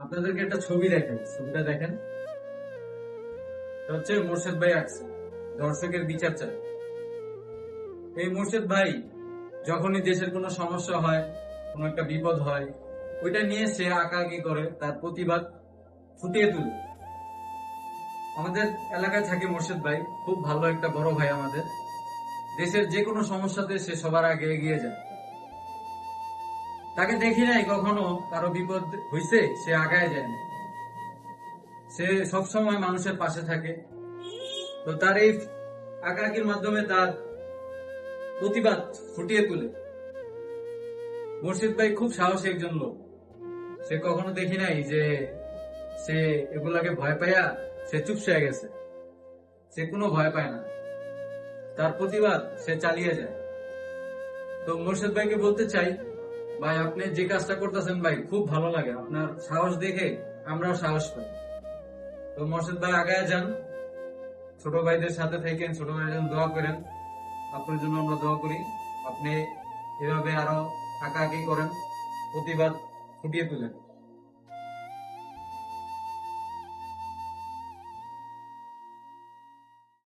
আপনাদেরকে একটা ছবি দেখেন, ছবিটা দেখেন। এটা হচ্ছে মোর্শেদ ভাই আঁকছে, দর্শকের বিচার চায়। এই মোর্শেদ ভাই যখনই দেশের কোনো সমস্যা হয়, কোনো একটা বিপদ হয়, ওইটা নিয়ে সে আঁকাআঁকি করে, তার প্রতিবাদ ফুটিয়ে তুলে। আমাদের এলাকায় থাকে মোর্শেদ ভাই, খুব ভালো একটা বড় ভাই আমাদের। দেশের যে কোনো সমস্যাতে সে সবার আগে এগিয়ে যায়। তাকে দেখি নাই কখনো কারো বিপদ হইছে সে আগায় যায় না। সে সবসময় মানুষের পাশে থাকে। তো তার এই আঁকাআঁকির মাধ্যমে তার প্রতিবাদ ফুটিয়ে তোলে। মুর্শিদ ভাই খুব সাহসী একজন লোক। সে কখনো দেখি নাই যে সে এগুলাকে ভয় পাইয়া সে চুপসে গেছে। সে কোনো ভয় পায় না, তার প্রতিবাদ সে চালিয়ে যায়। তো মুর্শিদ ভাইকে বলতে চাই, ভাই আপনি যে কাজটা করতেছেন ভাই খুব ভালো লাগে, আপনার সাহস দেখে আমরাও সাহস পাই। তো মুর্শিদ ভাই আগায় যান, ছোট ভাইদের সাথে থাকেন, ছোট ভাইয়ের জন্য দোয়া করেন। আপনার জন্য আমরা দোয়া করি। আপনি এভাবে আরো আঁকাআঁকি করেন, প্রতিবাদ ফুটিয়ে তুলেন।